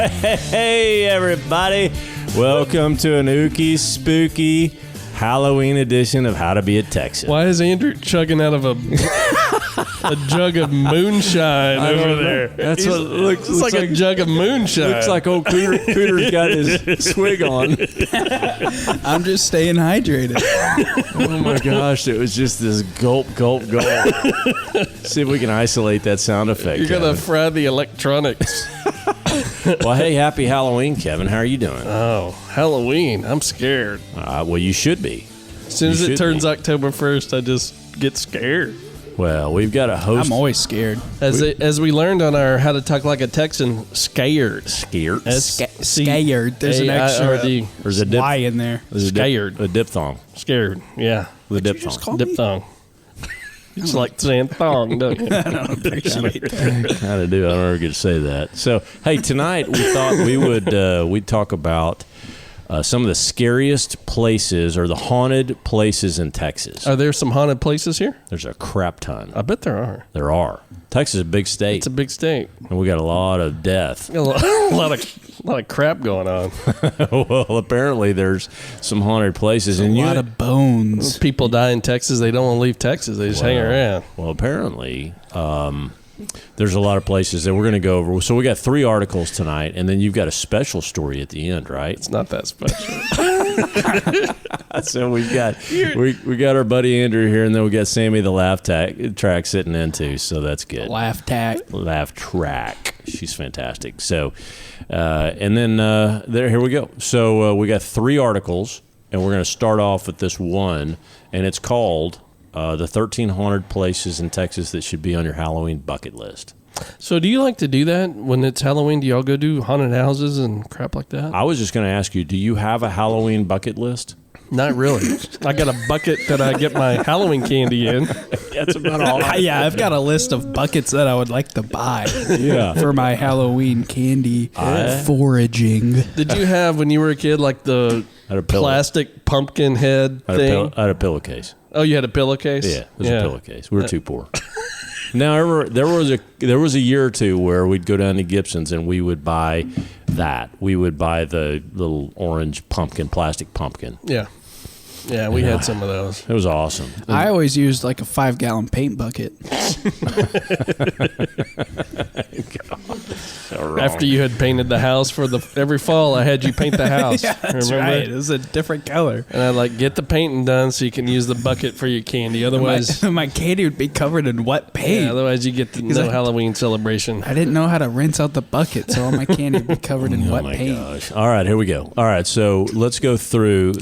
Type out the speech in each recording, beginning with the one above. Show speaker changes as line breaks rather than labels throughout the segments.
Hey, everybody. Welcome to an ooky, spooky Halloween edition of How to Be a Texan.
Why is Andrew chugging out of a jug of moonshine over there?
That's what it looks
It's like a jug of moonshine.
Looks like old Cooter's got his swig on.
I'm just staying hydrated.
Oh, my gosh. It was just this gulp, gulp, gulp. See if we can isolate that sound effect.
You're going to fry the electronics.
Well, hey, happy Halloween, Kevin. How are you doing?
Oh, Halloween. I'm scared.
Well, you should be.
As soon as it turns October 1st, I just get scared.
Well, we've got a host.
I'm always scared.
As we learned on our How to Talk Like a Texan, scairt.
Scairt.
Scared. There's an extra
There's a
Y in there.
Scared.
A diphthong.
Scared. Yeah.
The
Did you just call me?
Diphthong. It's like saying thong, don't you?
I don't appreciate that.
Kind of do. I don't ever get to say that. So, hey, tonight we thought we'd talk about some of the scariest places or the haunted places in Texas.
Are there some haunted places here?
There's a crap ton.
I bet there are.
There are. Texas is a big state.
It's a big state.
And we got a lot of death.
A lot of crap going on.
Well, apparently there's some haunted places.
A lot of bones.
People die in Texas. They don't want to leave Texas. They just hang around.
Well, apparently there's a lot of places that we're going to go over. So we got 3 articles tonight, and then you've got a special story at the end, right?
It's not that special.
So we got our buddy Andrew here, and then we got Sammy the laugh track sitting in too. So that's good.
Laugh
track. She's fantastic. So, and then here we go. So we got 3 articles, and we're going to start off with this one, and it's called the 13 haunted places in Texas that should be on your Halloween bucket list.
So do you like to do that when it's Halloween? Do y'all go do haunted houses and crap like that?
I was just going to ask you, do you have a Halloween bucket list?
Not really. I got a bucket that I get my Halloween candy in.
That's about all.
Yeah, I've got a list of buckets that I would like to buy for my Halloween candy foraging.
Did you have, when you were a kid, like the plastic pumpkin head thing?
I had a pillowcase.
Oh, you had a pillowcase?
Yeah, it was a pillowcase. We were too poor. Now, there was a year or two where we'd go down to Gibson's and we would buy that. We would buy the little orange plastic pumpkin.
Yeah. Yeah, we had some of those.
It was awesome.
I always used like a 5-gallon paint bucket.
After you had painted the house every fall, I had you paint the house.
Yeah, that's
remember?
right. It was a different color.
And I'd get the painting done so you can use the bucket for your candy. Otherwise,
my candy would be covered in wet paint.
Yeah, otherwise you get no Halloween celebration.
I didn't know how to rinse out the bucket, so all my candy would be covered in wet paint.
Oh my gosh! All right, here we go. All right, so let's go through.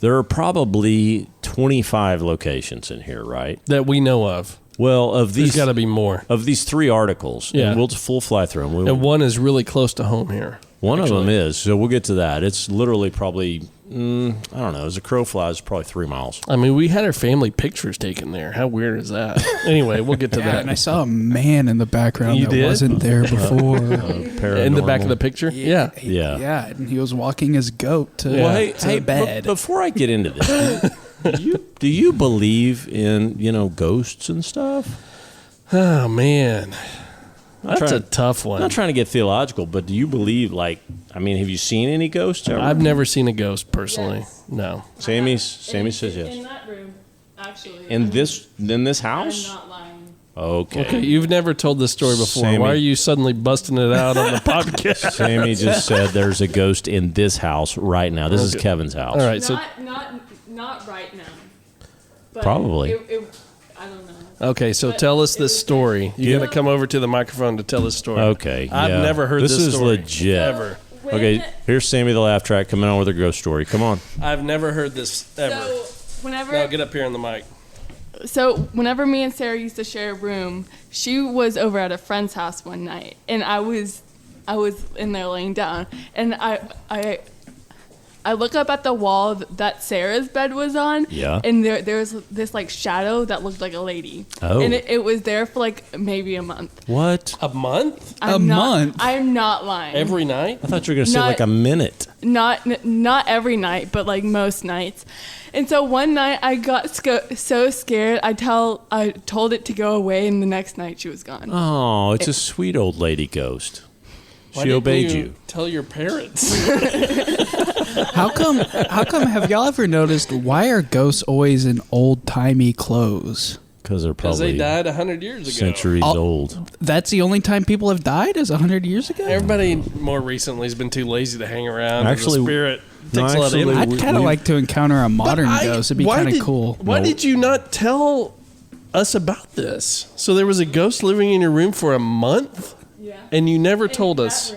There are probably 25 locations in here, right?
That we know of.
Well,
there's got to be more.
Of these 3 articles, and we'll just full fly through them.
And one is really close to home here.
One of them is, so we'll get to that. It's literally probably, I don't know, as a crow flies, probably 3 miles.
I mean, we had our family pictures taken there. How weird is that? Anyway, we'll get to that.
And I saw a man in the background wasn't there before.
In the back of the picture? Yeah.
Yeah, and he was walking his goat to bed.
Before I get into this, do you believe in, ghosts and stuff?
Oh, man. That's a tough one.
I'm not trying to get theological, but do you believe, have you seen any ghosts ever?
I've never seen a ghost personally.
Yes.
No.
Sammy says yes.
In that room, actually.
In this house?
I'm not lying.
Okay.
You've never told this story before.
Sammy,
why are you suddenly busting it out on the podcast?
Sammy just said there's a ghost in this house right now. This is Kevin's house.
All right.
Not right now. But
probably.
I don't know.
Okay, so tell us this story. You got to come over to the microphone to tell this story.
Okay.
I've never heard this story.
This is legit.
Ever.
Okay, here's Sammy the laugh track coming on with her ghost story. Come on.
I've never heard this ever. No, get up here on the mic.
So whenever me and Sarah used to share a room, she was over at a friend's house one night, and I was in there laying down, and I look up at the wall that Sarah's bed was on, and there's this shadow that looked like a lady.
Oh.
And it was there for maybe a month.
What?
A month?
A month?
I'm not lying.
Every night?
I thought you were going to say a minute.
Not every night, but most nights. And so one night I got so scared, I told it to go away, and the next night she was gone.
Oh, it's a sweet old lady ghost. She obeyed you.
Tell your parents.
How come have y'all ever noticed why are ghosts always in old-timey clothes?
Because they're
Because
probably
they died 100 years ago.
centuries old.
That's the only time people have died is 100 years ago?
Everybody more recently has been too lazy to hang around.
Actually,
the spirit
no,
takes a lot of
actually,
energy.
I'd kind of like to encounter a modern ghost. It'd be kind of cool.
Why did you not tell us about this? So there was a ghost living in your room for a month?
Yeah.
And you never told us.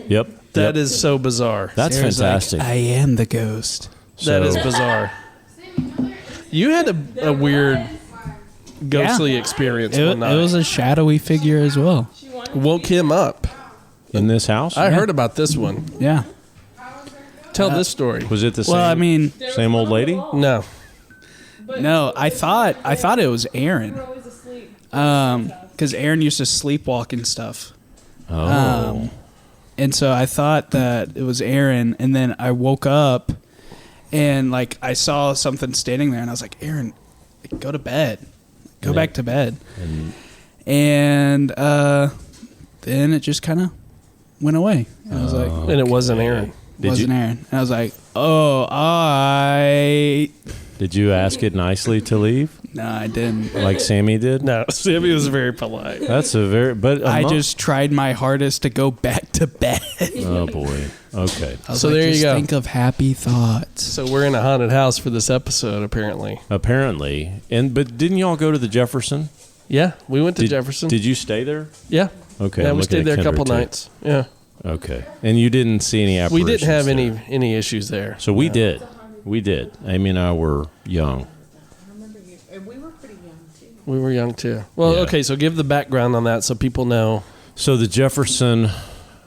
Yep.
That is so bizarre.
That's
Sarah's
fantastic.
like, I am the ghost.
That is bizarre. You had a weird ghostly experience
It,
one night.
it was a shadowy figure as well.
Woke him up.
In this house?
I heard about this one.
Yeah.
Tell this story.
Was it the same?
Well, I mean,
same old lady?
No.
no, I thought it was Aaron. Because Aaron used to sleepwalk and stuff.
Oh.
And so I thought that it was Aaron, and then I woke up and like I saw something standing there, and I was like, Aaron, go to bed. Go back to bed. And then it just kind of went away. And I was like,
And it wasn't Aaron.
wasn't Aaron. And I was like, oh,
Did you ask it nicely to leave?
No, I didn't.
Like Sammy did?
No, Sammy was very polite.
That's a very, but
I just tried my hardest to go back to bed.
oh boy. Okay.
I was
So
like,
there you
just
go.
think of happy thoughts.
So we're in a haunted house for this episode, apparently.
Apparently. But didn't y'all go to the Jefferson?
Yeah, we went to Jefferson.
Did you stay there?
Yeah.
Okay.
Yeah,
I'm
we
looking
stayed
at
there a
Kendra,
couple
too.
nights. Yeah.
Okay. And you didn't see any
We
apparitions
didn't have
there.
any issues there.
So we did. We did. Amy and I were young.
We were pretty young too.
We were young too. Well,
Yeah.
okay, so give the background on that so people know.
So the Jefferson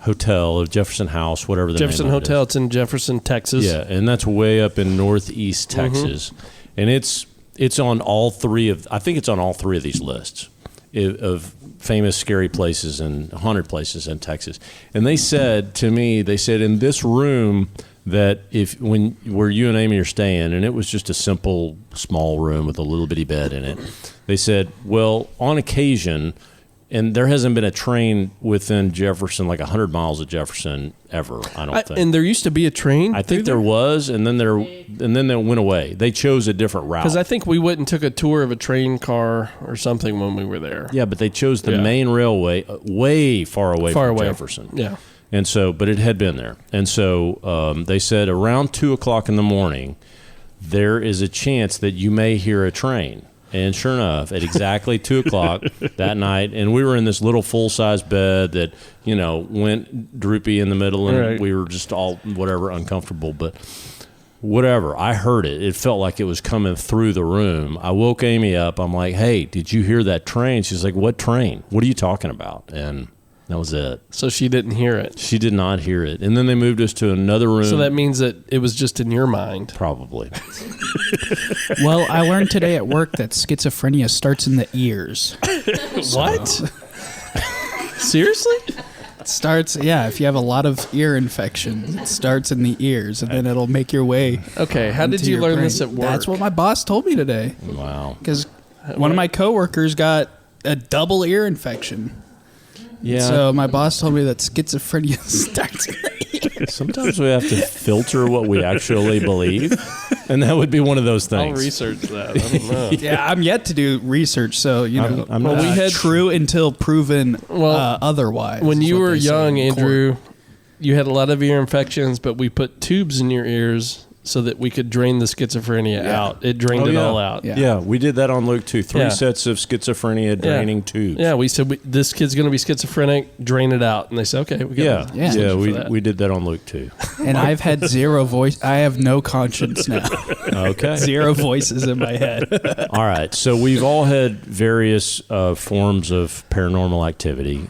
Hotel or Jefferson House, whatever the
Jefferson
name of it
Hotel,
is.
it's in Jefferson, Texas.
Yeah, and that's way up in northeast Texas, and it's on all three of. I think it's on all three of these lists of famous scary places and haunted places in Texas. And they said to me, in this room that where you and Amy are staying, and it was just a simple small room with a little bitty bed in it. They said, well, on occasion. And there hasn't been a train within Jefferson, like 100 miles of Jefferson, ever. I don't think.
And there used to be a train.
I think there was, and then they went away. They chose a different route.
Because I think we went and took a tour of a train car or something when we were there.
Yeah, but they chose the main railway way far away from
away.
Jefferson.
Yeah.
And so, but it had been there. And so they said around 2 o'clock in the morning, there is a chance that you may hear a train. And sure enough, at exactly 2 o'clock that night, and we were in this little full-size bed that, went droopy in the middle, and we were just all whatever, uncomfortable. But whatever, I heard it. It felt like it was coming through the room. I woke Amy up. I'm like, hey, did you hear that train? She's like, what train? What are you talking about? And that was it.
So she didn't hear it.
She did not hear it. And then they moved us to another room.
So that means that it was just in your mind.
Probably.
Well, I learned today at work that schizophrenia starts in the ears.
What? Seriously?
It starts, if you have a lot of ear infections, it starts in the ears, and then it'll make your way.
Okay, how did
into
you
your
learn
brain.
this at work?
That's what my boss told me today.
Wow.
Because one of my coworkers got a double ear infection.
Yeah.
So my boss told me that schizophrenia starts in the ears.
Sometimes we have to filter what we actually believe, and that would be one of those
I'll
things.
research that. I don't know.
Yeah, I'm yet to do research, so
I'm
well,
not-
we had true until proven
Well,
otherwise.
When
is
you
what
were
they say
young,
in court.
Andrew, you had a lot of ear infections, but we put tubes in your ears so that we could drain the schizophrenia out. It drained it all out.
Yeah.
Yeah, we did that on Luke too. 3
Yeah.
sets of schizophrenia draining tubes.
Yeah, we said this kid's going to be schizophrenic, drain it out. And they said, okay, we got
Yeah.
that.
We did that on Luke too.
And I've had zero voice. I have no conscience now.
Okay.
Zero voices in my head.
All right. So we've all had various forms of paranormal activity.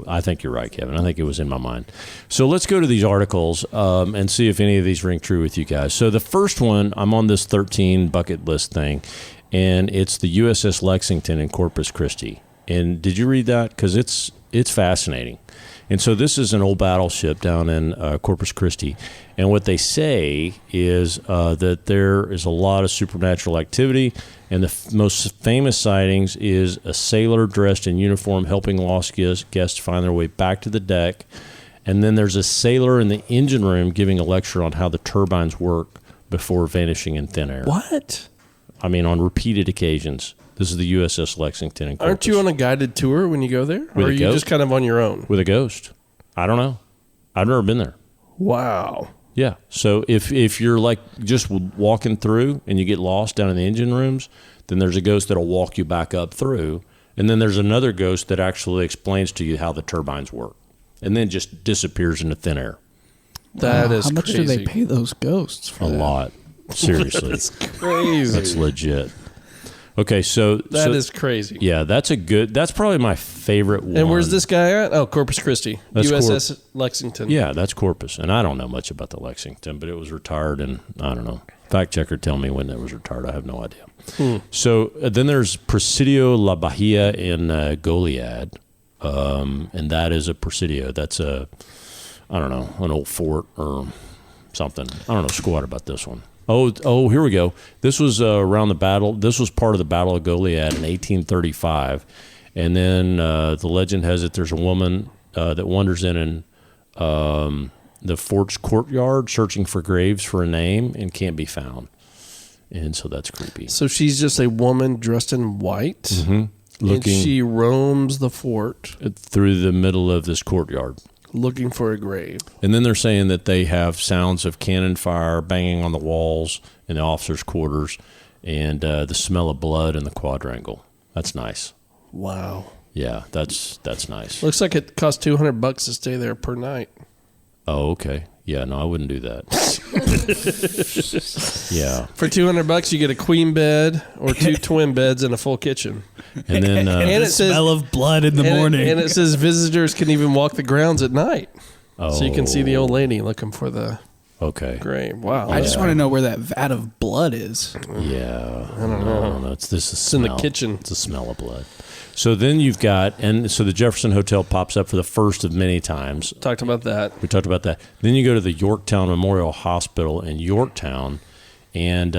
I think you're right, Kevin. I think it was in my mind. So let's go to these articles and see if any of these ring true with you guys. So the first one, I'm on this 13 bucket list thing, and it's the USS Lexington in Corpus Christi. And did you read that? Because it's fascinating. And so this is an old battleship down in Corpus Christi. And what they say is that there is a lot of supernatural activity. And the most famous sightings is a sailor dressed in uniform helping lost guests find their way back to the deck. And then there's a sailor in the engine room giving a lecture on how the turbines work before vanishing in thin air.
What?
I mean, on repeated occasions. This is the USS Lexington in Corpus.
Aren't you on a guided tour when you go there? Or
With
are
a
you
ghost?
just kind of on your own?
With a ghost. I don't know. I've never been there.
Wow.
Yeah. So if you're like just walking through and you get lost down in the engine rooms, then there's a ghost that'll walk you back up through. And then there's another ghost that actually explains to you how the turbines work and then just disappears into thin air.
That is
How much
crazy.
do they pay those ghosts for
A
that?
lot. Seriously.
That's crazy.
That's legit. Okay, so
That is crazy.
yeah, that's probably my favorite one.
And where's this guy at? Oh, Corpus Christi.
That's
USS Lexington.
Yeah, that's Corpus. And I don't know much about the Lexington, but it was retired in, I don't know. Fact checker, tell me when it was retired. I have no idea. So then there's Presidio La Bahia in Goliad. And that is a Presidio. That's I don't know, an old fort or something. I don't know squat about this one. Oh, here we go. This was around the battle. This was part of the Battle of Goliad in 1835. And then the legend has it there's a woman that wanders in the fort's courtyard searching for graves for a name and can't be found. And so that's creepy.
So she's just a woman dressed in white.
Mm-hmm.
And
Looking
she roams the fort
through the middle of this courtyard.
looking for a grave.
And then they're saying that they have sounds of cannon fire banging on the walls in the officers' quarters and the smell of blood in the quadrangle. That's nice.
Wow.
Yeah, that's nice.
Looks like it costs $200 to stay there per night.
Oh, okay. Yeah, no, I wouldn't do that. Yeah.
For $200, you get a queen bed or 2 twin beds and a full kitchen.
And then
And
The
it says
smell of blood in the morning.
and it says visitors can even walk the grounds at night,
oh,
so you can see the old lady looking for the
Okay.
grave. Wow.
I just want to know where that vat of blood is.
Yeah. I don't know. It's this
It's in the kitchen.
It's the smell of blood. So then you've got, and so the Jefferson Hotel pops up for the first of many times.
Talked about that.
We talked about that. Then you go to the Yorktown Memorial Hospital in Yorktown, and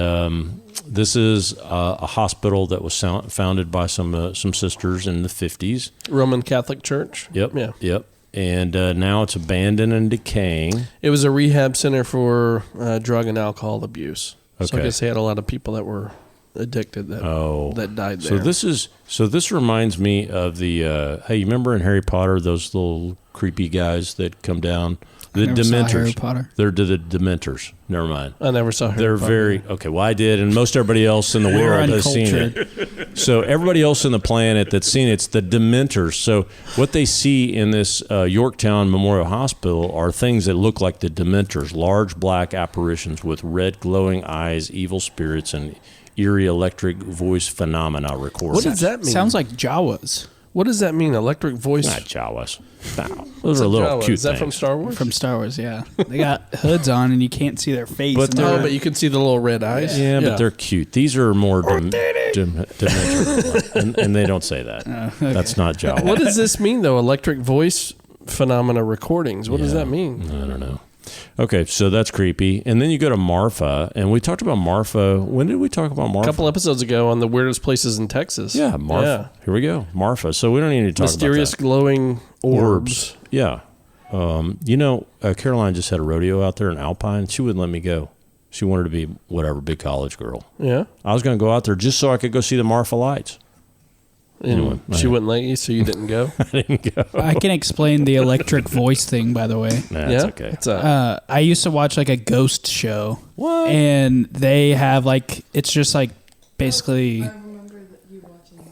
this is a hospital that was founded by some sisters in the 50s.
Roman Catholic Church.
Yep.
Yeah.
Yep. And now it's abandoned and decaying.
It was a rehab center for drug and alcohol abuse. So I
Okay.
guess they had a lot of people that were addicted that died there.
So this reminds me of the hey, you remember in Harry Potter those little creepy guys that come down, the
never saw
Dementors.
Harry Potter.
They're the Dementors. Never mind.
I never saw Harry
They're
Potter.
very okay. Well, I did, and most everybody else in the
We're
world has seen
uncultured.
it. So everybody else on the planet that's seen it's the Dementors. So what they see in this Yorktown Memorial Hospital are things that look like the Dementors: large black apparitions with red glowing eyes, evil spirits, and eerie electric voice phenomena recorded.
What does that mean?
Sounds like Jawas
What does that mean? Electric voice.
Not Jawas. No, those are little
Jawa.
cute
Is that
things.
from Star Wars?
from Star Wars. Yeah, they got hoods on and you can't see their face.
But
and
they're-
Oh,
they're-
but you can see the little red eyes.
Yeah, but they're cute. These are more Dementors, and they don't say that.
okay.
That's not Jawa.
What does this mean, though? Electric voice phenomena recordings. What does
Yeah.
that mean?
I don't know. Okay, so that's creepy. And then you go to Marfa, and we talked about Marfa. When did we talk about
A
Marfa?
couple episodes ago on the weirdest places in Texas.
Yeah, Marfa. Here we go. Marfa. So we don't need to talk
Mysterious
about
glowing
that.
orbs.
Yeah. Caroline just had a rodeo out there in Alpine. She wouldn't let me go. She wanted to be whatever, big college girl.
Yeah.
I was going to go out there just so I could go see the Marfa lights.
And
Anyway,
she wouldn't let you, so you didn't go.
I didn't go.
I can explain the electric voice thing, by the way.
Nah,
yeah.
it's okay.
It's a,
I used to watch like a ghost show.
What?
And they have like, it's just like basically,
remember that you watching.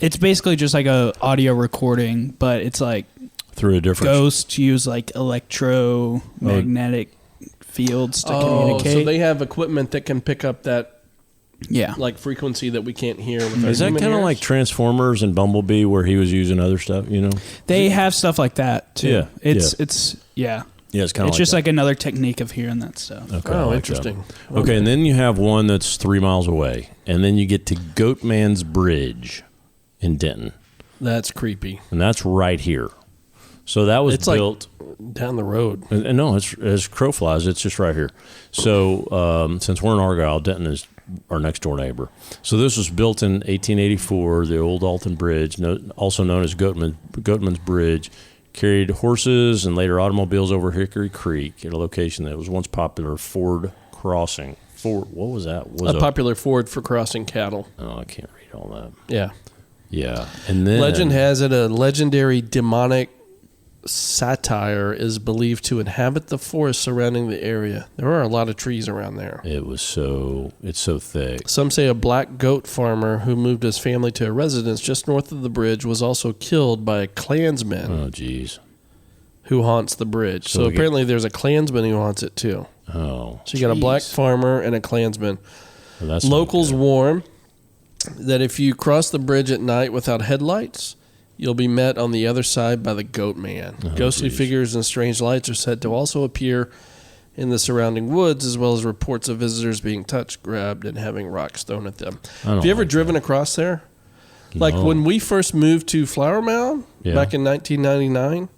it's basically just like a audio recording, but it's like
Through a different.
ghosts use like electromagnetic fields to communicate.
so they have equipment that can pick up that
yeah.
like frequency that we can't hear. With our
Is that
human
kind of
ears?
like Transformers and Bumblebee where he was using other stuff, you know?
They have stuff like that too.
Yeah,
It's
Yeah, it's kind of
It's just like another technique of hearing that stuff.
Okay, I
Oh,
like
interesting.
that. Okay, and then you have one that's 3 miles away, and then you get to Goatman's Bridge in Denton,
That's creepy.
and that's right here. So that was
It's
built.
down the road.
And no, it's as crow flies. It's just right here. So since we're in Argyle, Denton is our next door neighbor. So this was built in 1884. The old Alton Bridge, also known as Goatman's Bridge, carried horses and later automobiles over Hickory Creek at a location that was once popular Ford Crossing. Ford, what was that?
A popular ford for crossing cattle.
Oh, I can't read all that.
Yeah.
Yeah, and then
Legend has it a legendary demonic satyr is believed to inhabit the forest surrounding the area. There are a lot of trees around there.
it's so thick.
Some say a black goat farmer who moved his family to a residence just north of the bridge was also killed by a Klansman
Oh, geez.
who haunts the bridge. So
we
apparently there's a Klansman who haunts it too.
Oh,
So you got a black farmer and a Klansman.
well, that's not
Locals
good.
warn that if you cross the bridge at night without headlights, you'll be met on the other side by the Goat Man.
Oh,
Ghostly
geez.
figures and strange lights are said to also appear in the surrounding woods, as well as reports of visitors being touched, grabbed, and having rocks thrown at them.
I don't
Have you ever
like
driven across there? Like
No.
when we first moved to Flower Mound
Yeah.
back in 1999,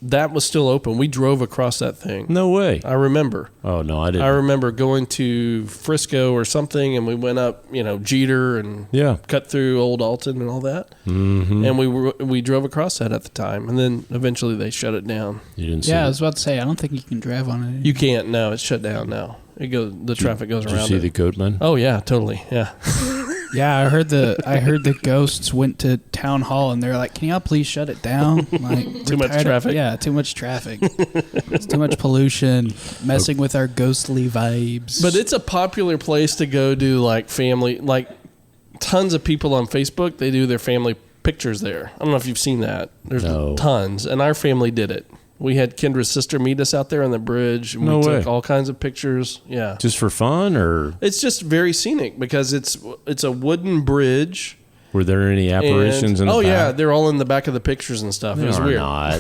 that was still open. We drove across that thing.
No way.
I remember.
Oh no, I didn't.
I remember going to Frisco or something, and we went up, Jeter and
Yeah.
cut through Old Alton and all that.
Mm-hmm.
And we drove across that at the time, and then eventually they shut it down.
You didn't see
Yeah, I
it.
was about to say, I don't think you can drive on it.
You can't. No, it's shut down now. The traffic goes
Did you
around
see
it.
the Goatman?
Oh yeah, totally. Yeah.
Yeah, I heard the ghosts went to town hall and they're like, "Can y'all please shut it down? Like
Too
we're
much
tired of-
traffic?
Yeah, too much traffic. It's too much pollution, messing with our ghostly vibes."
But it's a popular place to go do like family, like tons of people on Facebook. They do their family pictures there. I don't know if you've seen that. There's
No.
tons, and our family did it. We had Kendra's sister meet us out there on the bridge. And
No
we
way.
took all kinds of pictures. Yeah.
Just for fun, or
It's just very scenic because it's a wooden bridge.
were there any apparitions
and,
in the
yeah,
back?
they're all in the back of the pictures and stuff.
They
It was
are
weird.
not.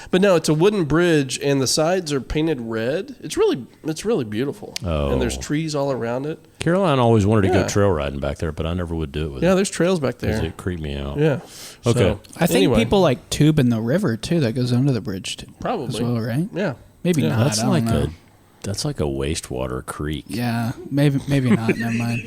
But no, it's a wooden bridge and the sides are painted red. It's really beautiful.
Oh.
And there's trees all around it.
Caroline always wanted to
Yeah.
go trail riding back there, but I never would do it with
Yeah,
her
there's trails back
'cause
there.
it creeped me out.
Yeah.
Okay.
So,
I think
anyway,
people like tube in the river too that goes under the bridge too,
probably
as well, right?
Yeah.
Maybe
Yeah,
not.
That's
I don't
like
know.
a wastewater creek.
Yeah, maybe not. Never mind.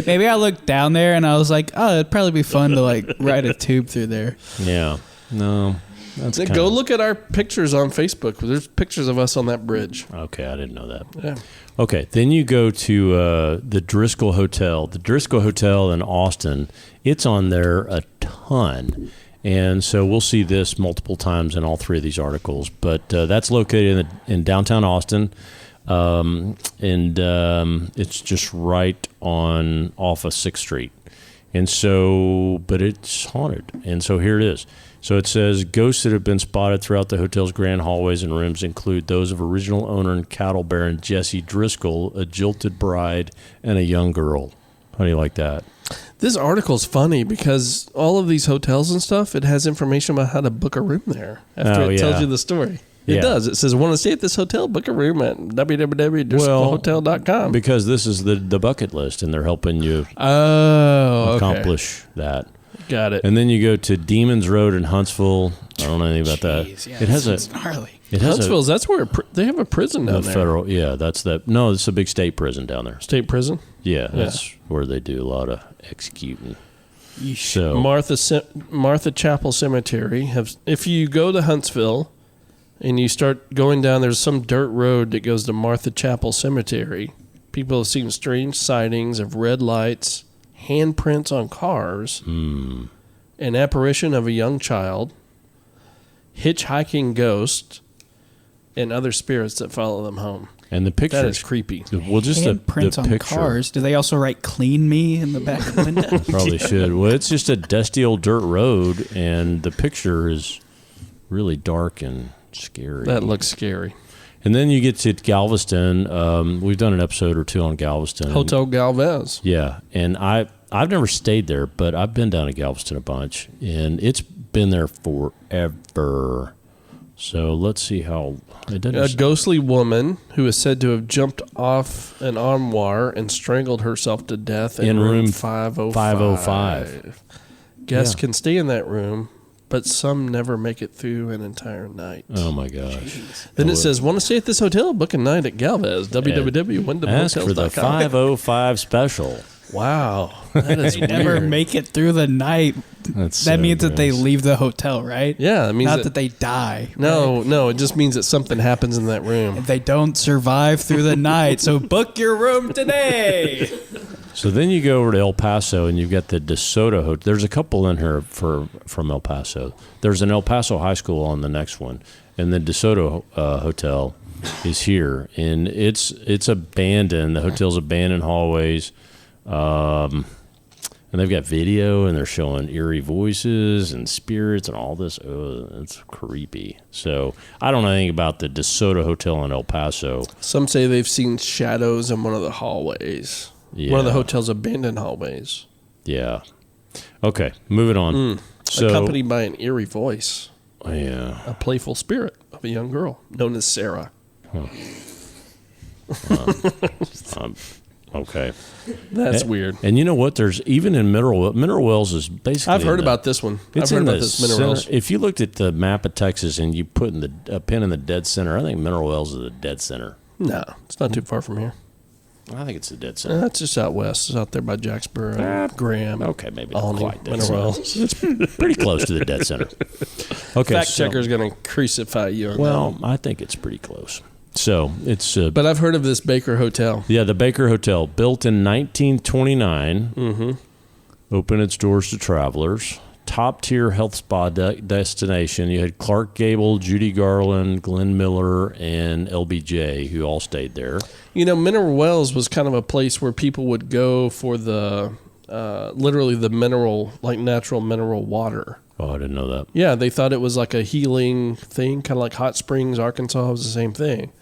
Maybe I looked down there and I was like, "Oh, it'd probably be fun to like ride a tube through there."
Yeah. No. That's
Then
kinda-
go look at our pictures on Facebook. There's pictures of us on that bridge.
Okay, I didn't know that.
Yeah.
Okay, then you go to the Driscoll Hotel. The Driscoll Hotel in Austin, it's on there a ton. And so we'll see this multiple times in all three of these articles. But that's located in downtown Austin. It's just right off of 6th Street. And so, but it's haunted. And so here it is. So it says ghosts that have been spotted throughout the hotel's grand hallways and rooms include those of original owner and cattle baron Jesse Driscoll, a jilted bride, and a young girl. How do you like that?
This article's funny because all of these hotels and stuff, it has information about how to book a room there after
Oh,
it tells
yeah.
you the story. It
Yeah.
does. It says, want to stay at this hotel? Book a room at www.driscollhotel.com.
Because this is the bucket list, and they're helping you
Oh, okay.
accomplish that.
Got it.
And then you go to Demons Road in Huntsville. I don't know anything about that.
Jeez, yeah,
It has
it's gnarly.
It has
Huntsville's, that's where they have a prison
a
down there.
federal. Yeah, that's that. No, it's a big state prison down there.
State prison.
Yeah, that's where they do a lot of executing.
Yeesh.
So
Martha Chapel Cemetery. If you go to Huntsville and you start going down, there's some dirt road that goes to Martha Chapel Cemetery. People have seen strange sightings of red lights, handprints on cars, an apparition of a young child, hitchhiking ghosts, and other spirits that follow them home.
and the picture
That is creepy.
Well, just the
Handprints on
picture
cars. Do they also write "clean me" in the back of the window?
probably should. Well, it's just a dusty old dirt road, and the picture is really dark and scary.
That looks scary.
And then you get to Galveston. We've done an episode or two on Galveston.
Hotel Galvez.
Yeah, and I've never stayed there, but I've been down to Galveston a bunch, and it's been there forever. So let's see how it doesn't.
A ghostly woman who is said to have jumped off an armoire and strangled herself to death in
In
room
room
505.
505.
Guests
Yeah.
can stay in that room, but some never make it through an entire night.
Oh my gosh!
Then it says, "Want to stay at this hotel? Book a night at Galvez.
Ask for the
www.wyndhamhotels.com."
505 special.
Wow, that is
They never
weird.
make it through the night.
That's
That
so
means that they
gross.
leave the hotel, right?
Yeah, it means
Not that they die.
No, it just means that something happens in that room.
If they don't survive through the night, so book your room today.
So then you go over to El Paso, and you've got the DeSoto Hotel. There's a couple in here from El Paso. There's an El Paso High School on the next one, and the DeSoto Hotel is here, and it's abandoned. The hotel's abandoned hallways, and they've got video, and they're showing eerie voices and spirits and all this. Oh, it's creepy. So I don't know anything about the DeSoto Hotel in El Paso.
Some say they've seen shadows in one of the hallways.
Yeah.
One of the hotel's abandoned hallways.
Yeah. Okay, moving on. So,
Accompanied by an eerie voice,
yeah.
a playful spirit of a young girl known as Sarah.
Okay.
That's weird.
And you know what? There's even in Mineral Wells is basically.
I've heard
in the-
about this one.
It's
I've heard
in
about
the
this Mineral
center. If you looked at the map of Texas and you put in a pin in the dead center, I think Mineral Wells is the dead center.
No, it's not too far from here.
I think it's the dead center.
It's just out west. It's out there by Jacksboro, and Graham.
Okay, maybe not
Alney,
quite dead
Mineral
center.
Wells.
It's pretty close to the dead center. Okay,
Fact checker's going to crucify you on
Well, I think it's pretty close. So it's.
that. But I've heard of this Baker Hotel.
Yeah, the Baker Hotel, built in 1929, opened its doors to travelers. Top-tier health spa destination. You had Clark Gable, Judy Garland, Glenn Miller, and LBJ, who all stayed there.
You know, Mineral Wells was kind of a place where people would go for the, literally the mineral, like natural mineral water.
Oh, I didn't know that.
Yeah, they thought it was like a healing thing, kind of like Hot Springs, Arkansas was the same thing.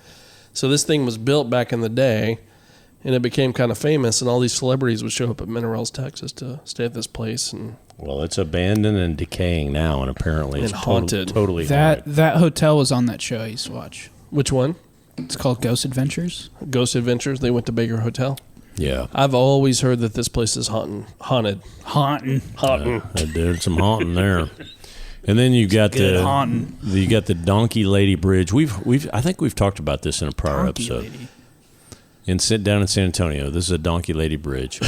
So this thing was built back in the day, and it became kind of famous, and all these celebrities would show up at Mineral Wells, Texas to stay at this place. And
Well, it's abandoned and decaying now, and apparently it's
And haunted.
totally
That
haunted.
that hotel was on that show I used to watch.
which one?
It's called Ghost Adventures.
Ghost Adventures. They went to Baker Hotel.
Yeah.
I've always heard that this place is haunted.
Haunting.
There's some haunting there. And then you got
Good haunting.
you got the Donkey Lady Bridge. I think we've talked about this in a prior
Donkey
episode.
lady.
Down in San Antonio. This is a Donkey Lady Bridge.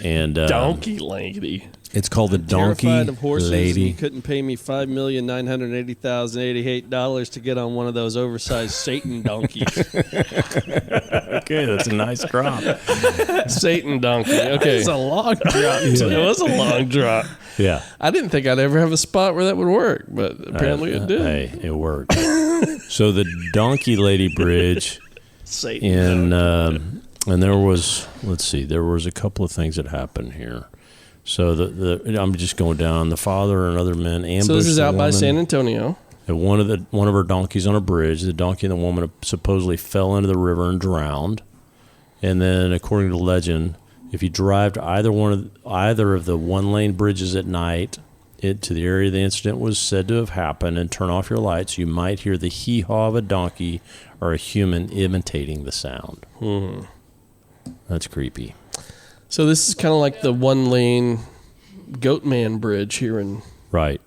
And
Donkey Lady.
it's called the Donkey
Terrified of horses, and
Lady.
you couldn't pay me $5,980,088 to get on one of those oversized Satan donkeys.
Okay, that's a nice drop.
Satan donkey. Okay,
It's a long drop.
it was a long drop.
Yeah.
I didn't think I'd ever have a spot where that would work, but apparently it did.
Hey, it worked. So the Donkey Lady Bridge,
Satan.
and there was, let's see, there was a couple of things that happened here. So I'm just going down. The father and other men ambushed.
So this is
the
out by
woman
San Antonio.
and one of her donkeys on a bridge. The donkey and the woman supposedly fell into the river and drowned. And then, according to legend, if you drive to either of the one-lane bridges at night to the area the incident was said to have happened and turn off your lights, you might hear the hee-haw of a donkey or a human imitating the sound. That's creepy.
So this is kind of like the one-lane Goatman Bridge here in.
Right.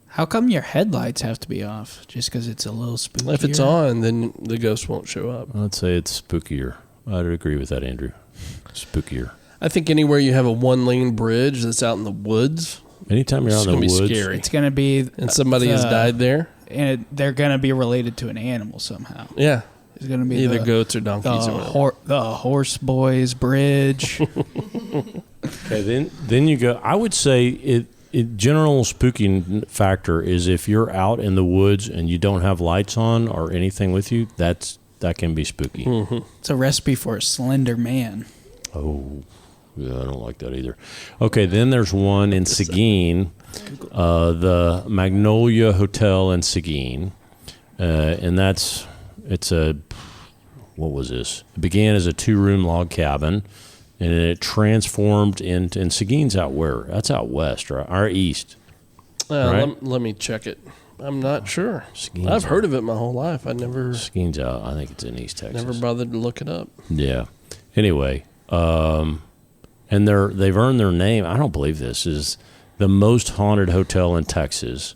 How come your headlights have to be off? Just because it's a little spooky.
If it's on, then the ghost won't show up.
I'd say it's spookier. I'd agree with that, Andrew. Spookier.
I think anywhere you have a one-lane bridge that's out in the woods,
Anytime you're
it's
out in
going
the
to be
woods,
scary.
It's going to be.
And somebody has died there.
And they're going to be related to an animal somehow.
Yeah.
It's going to be
Either
the,
goats or donkeys or whatever.
the Horse Boys Bridge.
okay, then you go. I would say general spooking factor is if you're out in the woods and you don't have lights on or anything with you, that can be spooky.
It's a recipe for a slender man.
Oh, yeah, I don't like that either. Okay, then there's one in Seguin, the Magnolia Hotel in Seguin, and what was this? It began as a 2-room log cabin, and it transformed into, and Seguin's out where? That's out west, right? Or east. Right?
Let me check it. I'm not sure.
Seguin's
I've heard of it my whole life. I
Seguin's out. I think it's in East Texas.
never bothered to look it up.
Yeah. Anyway, and they've earned their name. I don't believe this is the most haunted hotel in Texas.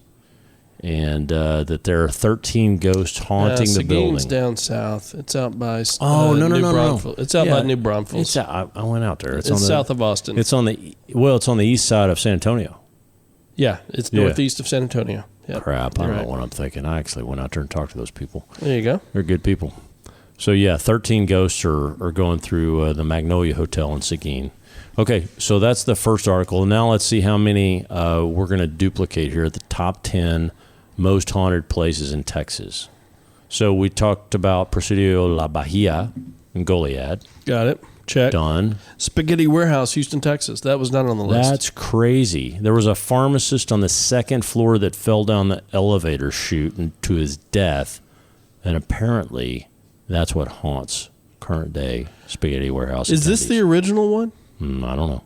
and that there are 13 ghosts haunting the
Seguin's
building.
down south. It's out by
Oh, no.
New Braunfels. It's out by New Braunfels.
I went out there.
It's south of Austin.
It's on the east side of San Antonio.
Yeah, it's northeast of San Antonio. Yep.
Crap, I
You're
don't
right.
know what I'm thinking. I actually went out there and talked to those people.
There you go.
They're good people. So, yeah, 13 ghosts are going through the Magnolia Hotel in Seguin. Okay, so that's the first article. Now let's see how many we're going to duplicate here at the top 10 most haunted places in Texas. So we talked about Presidio La Bahia in Goliad.
Got it. Check.
Done.
Spaghetti Warehouse, Houston, Texas. That was not on the list.
That's crazy. There was a pharmacist on the second floor that fell down the elevator chute to his death, and apparently that's what haunts current day Spaghetti Warehouse.
Is this the original one?
I don't know.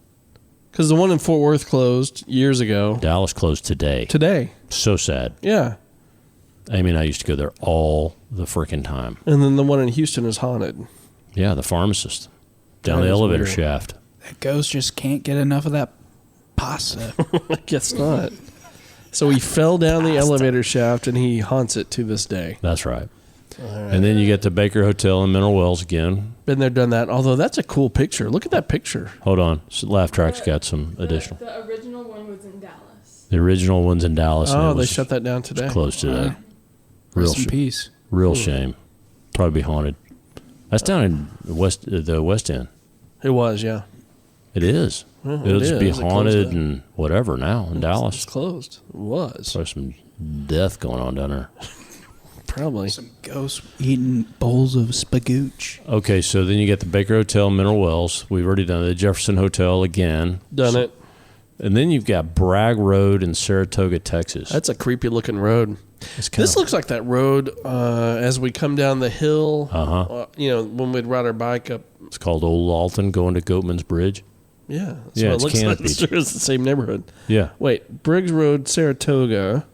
Because the one in Fort Worth closed years ago.
Dallas closed today.
Today.
So sad.
Yeah.
I mean, I used to go there all the freaking time.
And then the one in Houston is haunted.
Yeah, the pharmacist. Down
That
the
is
elevator
weird.
shaft.
That ghost just can't get enough of that pasta.
I guess not. So he fell down the elevator shaft and he haunts it to this day.
That's right. And then you get the Baker Hotel in Mineral Wells again.
Been there, done that. Although that's a cool picture. Look at that picture.
Hold on. So Laugh Track's got some additional.
The original one was in Dallas.
The original one's in Dallas. and
Oh,
it
they
was
shut that down today.
closed today. Real,
Rest in peace.
real shame. Probably be haunted. That's down in the West End.
It was, yeah.
It is.
Well,
It'll
it
just be
is. It closed
haunted
down.
and whatever now in
It's
Dallas.
closed. It was.
There's some death going on down there.
Probably.
Some ghosts eating bowls of spagooch.
Okay, so then you get the Baker Hotel, Mineral Wells. We've already done it. The Jefferson Hotel again.
Done it.
And then you've got Bragg Road in Saratoga, Texas.
That's a creepy looking road.
It's kind
This looks like that road as we come down the hill. When we'd ride our bike up.
It's called Old Alton going to Goatman's Bridge.
Yeah. That's
Yeah,
what
it's
it looks like.
canopied.
Sure, it's the same neighborhood.
Yeah.
Wait, Briggs Road, Saratoga.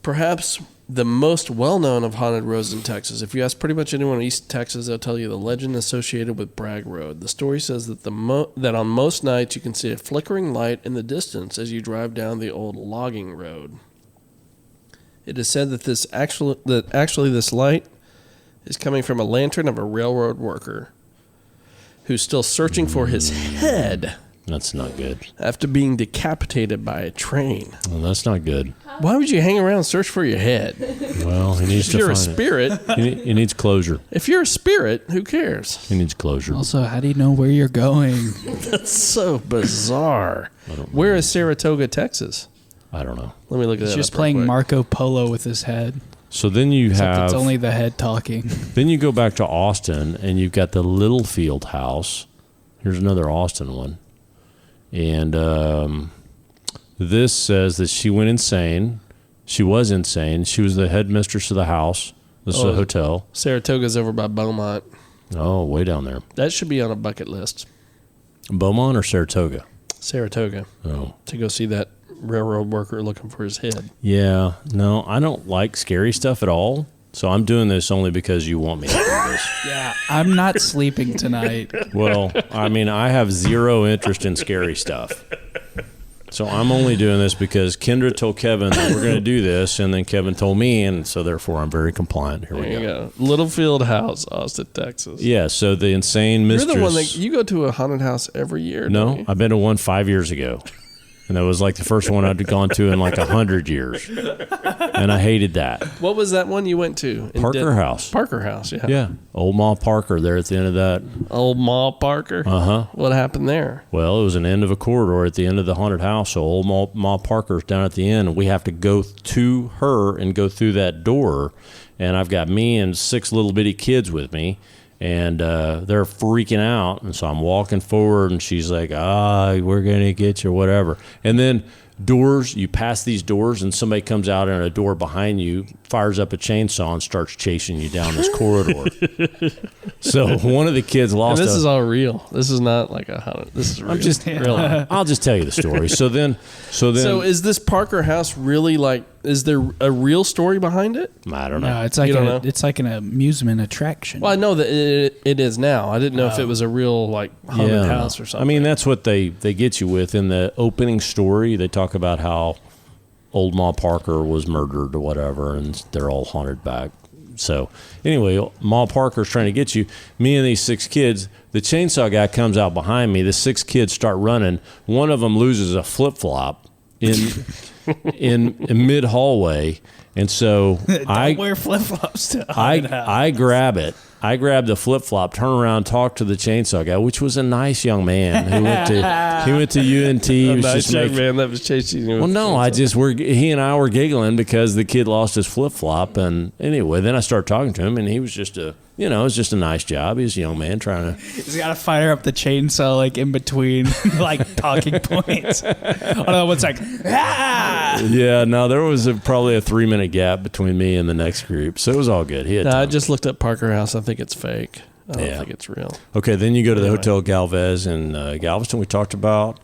Perhaps the most well-known of haunted roads in Texas. If you ask pretty much anyone in East Texas, they'll tell you the legend associated with Bragg Road. The story says that that on most nights you can see a flickering light in the distance as you drive down the old logging road. It is said that actually this light is coming from a lantern of a railroad worker who's still searching for his head
That's not good.
after being decapitated by a train.
Well, that's not good.
Why would you hang around and search for your head?
Well, he needs
If
to
you're a
find
spirit,
it. He needs closure.
if you're a spirit, who cares?
He needs closure.
Also, how do you know where you're going?
That's so bizarre.
I don't
Where
know.
is Saratoga, Texas?
I don't know.
Let me look at
He's
that.
just
up real
playing
quick.
Marco Polo with his head.
So then you
Except
have
it's only the head talking.
then you go back to Austin and you've got the Littlefield house. Here's another Austin one. And this says that she went insane. She was insane. She was the headmistress of the house. This is a hotel.
Saratoga's over by Beaumont.
Oh, way down there.
That should be on a bucket list.
Beaumont or Saratoga?
Saratoga.
Oh.
To go see that railroad worker looking for his head.
Yeah. No, I don't like scary stuff at all. So I'm doing this only because you want me to do this.
Yeah, I'm not sleeping tonight.
Well, I mean, I have zero interest in scary stuff. So I'm only doing this because Kendra told Kevin that we're going to do this, and then Kevin told me, and so therefore I'm very compliant. Here
There
we
you
go.
go. Littlefield House, Austin, Texas.
Yeah, so the insane
You're
mistress.
the one that you go to a haunted house every year. don't
No,
you?
I've been to one 5 years ago. And that was like the first one I'd gone to in like 100 years. And I hated that.
What was that one you went to? in
Parker House.
Parker House, yeah.
Yeah. Old Ma Parker there at the end of that.
Old Ma Parker.
Uh-huh.
What happened there?
Well, it was an end of a corridor at the end of the haunted house. So old Ma Parker's down at the end, and we have to go to her and go through that door. And I've got me and 6 little bitty kids with me, and they're freaking out. And so I'm walking forward, and she's like, we're going to get you, whatever. And then doors, you pass these doors, and somebody comes out in a door behind you, fires up a chainsaw, and starts chasing you down this corridor. So one of the kids
And
lost
this
a-
is all real. This is not like a haunted. This is real.
I'm just I'll just tell you the story. So then
So is this Parker House really like? Is there a real story behind it?
I don't know.
No, it's like
You don't know?
it's like an amusement attraction.
Well, I know that it is now. I didn't know if it was a real like haunted house or something.
I mean, that's what they get you with in the opening story. They talk about how old Ma Parker was murdered or whatever, and they're all haunted back. So anyway, Ma Parker's trying to get you. Me and these 6 kids, the chainsaw guy comes out behind me. The 6 kids start running. One of them loses a flip-flop in mid hallway, and so
Don't wear flip flops.
I grab it. I grabbed the flip flop, turn around, talk to the chainsaw guy, which was a nice young man who went to UNT. He was
nice
just
young man that was chasing you.
well, no, he and I were giggling because the kid lost his flip flop, and anyway, then I started talking to him, and he was just it was just a nice job. He was a young man trying to.
He's got to fire up the chainsaw like in between like talking points. Oh, one's like, ah!
Yeah, no, there was probably a 3-minute gap between me and the next group, so it was all good. He had
I
time.
just looked up Parker House. I think it's fake. I don't
Yeah.
think it's real.
Okay, then you go to the
Anyway.
Hotel Galvez in Galveston. We talked about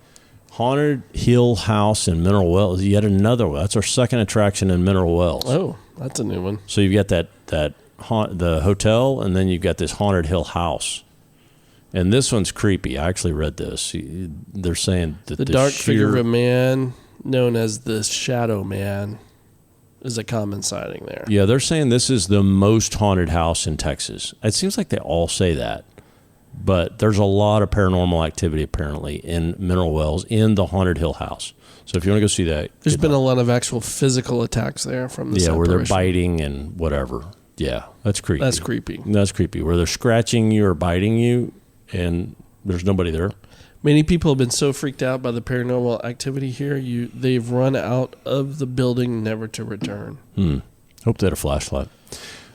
Haunted Hill House in Mineral Wells. Yet another one. That's our second attraction in Mineral Wells.
Oh, that's a new one.
So you've got the hotel, and then you've got this Haunted Hill House. And this one's creepy. I actually read this. They're saying that
The dark figure of a man known as the Shadow Man is a common sighting there.
Yeah, they're saying this is the most haunted house in Texas. It seems like they all say that. But there's a lot of paranormal activity apparently in Mineral Wells in the Haunted Hill House. So if you want to go see that,
There's been a lot of actual physical attacks there from the
where they're
apparition.
biting and whatever. Yeah, that's creepy.
That's creepy.
That's creepy. Where they're scratching you or biting you, and there's nobody there.
Many people have been so freaked out by the paranormal activity here, they've run out of the building never to return.
Hope they had a flashlight.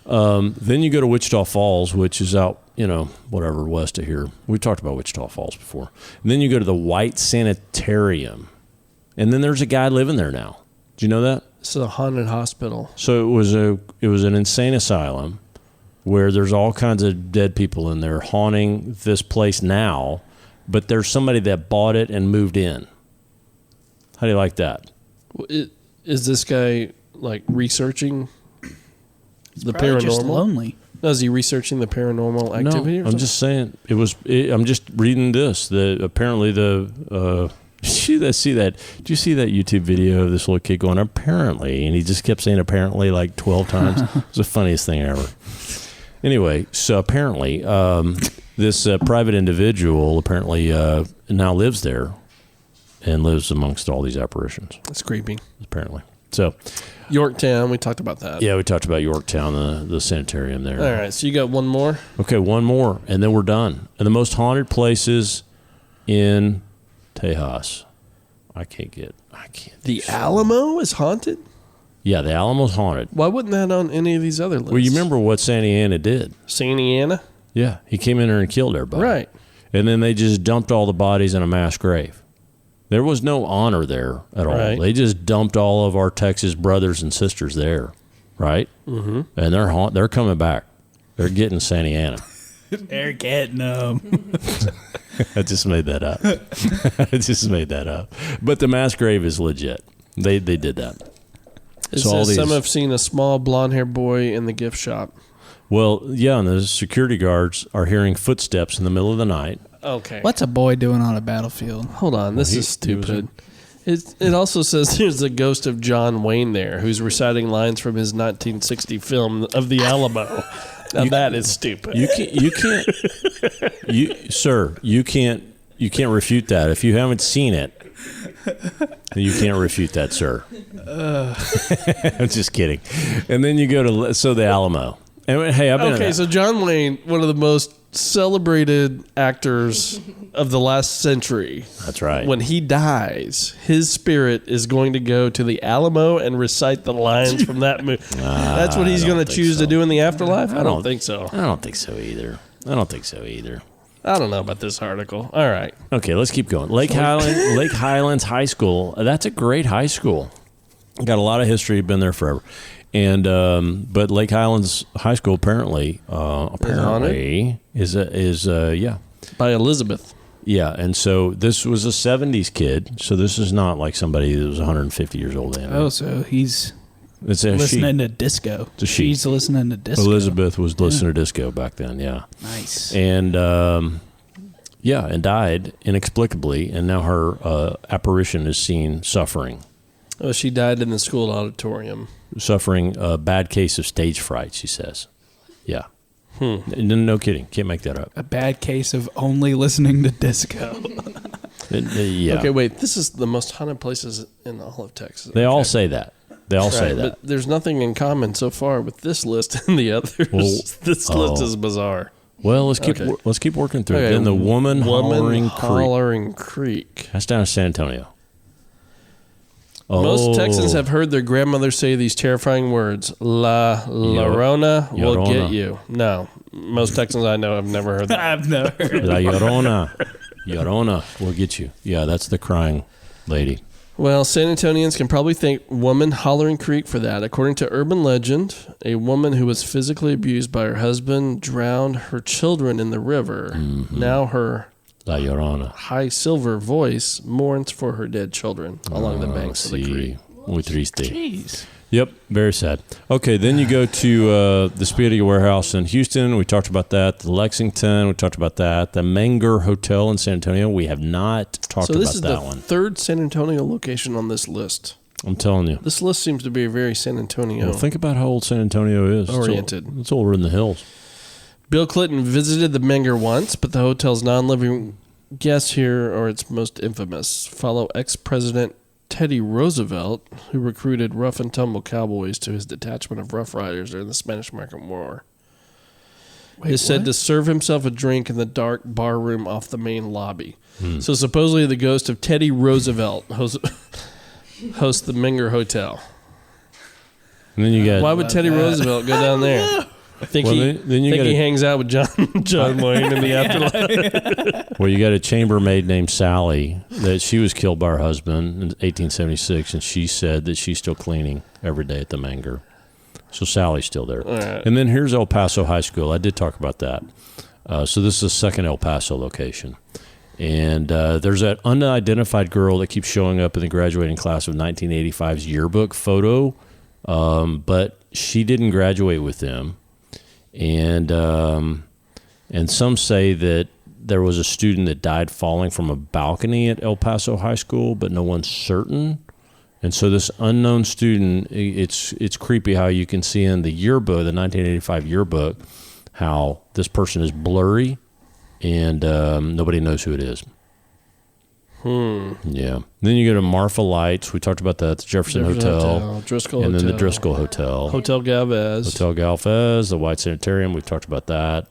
Then you go to Wichita Falls, which is out, west of here. We talked about Wichita Falls before. And then you go to the White Sanitarium, and then there's a guy living there now. Do you know that?
It's a haunted hospital.
So it was an insane asylum where there's all kinds of dead people in there haunting this place now, but there's somebody that bought it and moved in. How do you like that?
Is this guy like researching the
probably just
paranormal?
lonely.
No, is he researching the paranormal activity?
No, I'm just saying I'm just reading this. Apparently did you see that YouTube video of this little kid going apparently, and he just kept saying apparently like 12 times. It was the funniest thing ever. Anyway, so apparently this private individual apparently now lives there and lives amongst all these apparitions.
That's creepy.
Apparently. So
Yorktown, we talked about that.
yeah, we talked about Yorktown, the sanitarium there.
All right, so you got one more?
Okay, one more, and then we're done. And the most haunted places in Tejas. I can't.
The Alamo is haunted?
Yeah, the Alamo's haunted.
Why wouldn't that on any of these other lists?
Well, you remember what Santa Ana did?
Santa Ana?
Yeah, he came in there and killed everybody.
Right.
And then they just dumped all the bodies in a mass grave. There was no honor there at all.
Right.
They just dumped all of our Texas brothers and sisters there, right? Mm-hmm. And they're coming back. They're getting Santa Ana.
They're getting them.
I just made that up. But the mass grave is legit. They did that.
It
So all
says some
these-
have seen a small blonde-haired boy in the gift shop.
Well, yeah, and the security guards are hearing footsteps in the middle of the night.
Okay.
What's a boy doing on a battlefield?
Hold on, this
he-
is
he was
stupid. It also says there's the ghost of John Wayne there, who's reciting lines from his 1960 film of the Alamo. Now that is stupid.
You can't refute that. If you haven't seen it, you can't refute that, sir. I'm just kidding. And then you go to the Alamo. And hey, I've been
Okay, so John Wayne, one of the most celebrated actors of the last century.
that's right.
When he dies, his spirit is going to go to the Alamo and recite the lines from that movie. That's what he's
I don't
going to
think
choose
so.
to do in the afterlife? I don't
don't-
think so.
I don't think so either.
I don't know about this article. All right.
Okay, let's keep going. Lake Highlands High School. That's a great high school. Got a lot of history. Been there forever. And but Lake Highlands High School apparently is
By Elizabeth.
yeah. And so this was a '70s kid. So this is not like somebody that was 150 years old.
Oh, so he's
It's a
listening to disco.
It's a she.
She's listening to disco.
Elizabeth was listening to disco back then. Yeah.
Nice.
And and died inexplicably, and now her apparition is seen suffering.
Oh, she died in the school auditorium.
suffering a bad case of stage fright, she says. Yeah. No kidding. Can't make that up.
A bad case of only listening to disco.
Yeah.
Okay, wait. This is the most haunted places in all of Texas.
They all say that. They all say that.
But there's nothing in common so far with this list and the others.
Well,
this list is bizarre.
Well, let's keep working through it. Then the woman hollering
Creek.
That's down in San Antonio.
Most Texans have heard their grandmother say these terrifying words. La Llorona will get you. No. Most Texans I know have never heard that.
I've never heard
La Llorona. Llorona will get you. Yeah, that's the crying lady.
Well, San Antonians can probably thank Woman Hollering Creek for that. According to urban legend, a woman who was physically abused by her husband drowned her children in the river. Mm-hmm. Now her
La Llorona
high silver voice mourns for her dead children along the banks of the creek.
Muy triste.
Jeez.
Yep, very sad. Okay, then you go to the Spaghetti Warehouse in Houston. We talked about that. The Lexington, we talked about that. The Menger Hotel in San Antonio, we have not talked about that one.
So this is the third San Antonio location on this list.
I'm telling you.
This list seems to be very San Antonio.
Well, think about how old San Antonio is.
Oriented.
It's over in the hills.
Bill Clinton visited the Menger once, but the hotel's non-living guests here are its most infamous. Follow ex-president Teddy Roosevelt, who recruited rough-and-tumble cowboys to his detachment of Rough Riders during the Spanish-American War. He is said to serve himself a drink in the dark bar room off the main lobby. So supposedly the ghost of Teddy Roosevelt hosts the Menger Hotel.
And then you got
Why would Teddy Roosevelt go down there? I think he hangs out with John Wayne in the afterlife.
Well, you got a chambermaid named Sally that she was killed by her husband in 1876, and she said that she's still cleaning every day at the Menger. So Sally's still there.
Right.
And then here's El Paso High School. I did talk about that. So this is the second El Paso location. And there's that unidentified girl that keeps showing up in the graduating class of 1985's yearbook photo, but she didn't graduate with them. And some say that there was a student that died falling from a balcony at El Paso High School, but no one's certain. And so this unknown student, it's creepy how you can see in the yearbook, the 1985 yearbook, how this person is blurry and nobody knows who it is. Yeah. Then you go to Marfa Lights. We talked about that. The Jefferson Hotel.
Driscoll
and
Hotel.
then the Driscoll Hotel.
Hotel Galvez.
Hotel Galvez, the White Sanitarium. We talked about that.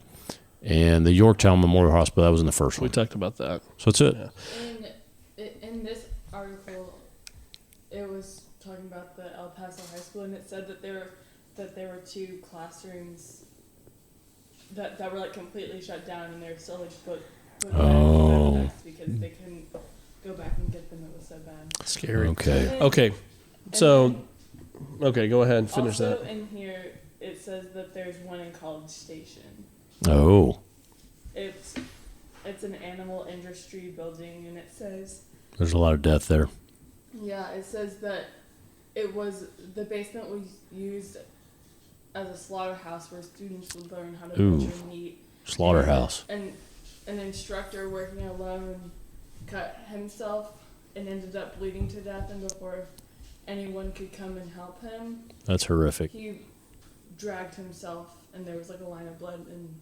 And the Yorktown Memorial Hospital. That was in the first one.
We talked about that.
So that's it.
Yeah. In this article, it was talking about the El Paso High School, and it said that there were two classrooms that were like completely shut down, and they were still like put because they couldn't go back and get them. It was so bad.
Scary.
Okay.
So, go ahead and finish
also
that.
In here, it says that there's one in College Station.
Oh.
It's an animal industry building, and it says...
There's a lot of death there.
Yeah, it says that the basement was used as a slaughterhouse where students would learn how to butcher meat.
Slaughterhouse.
And an instructor working alone cut himself and ended up bleeding to death, and before anyone could come and help him,
That's horrific.
he dragged himself, and there was like a line of blood, and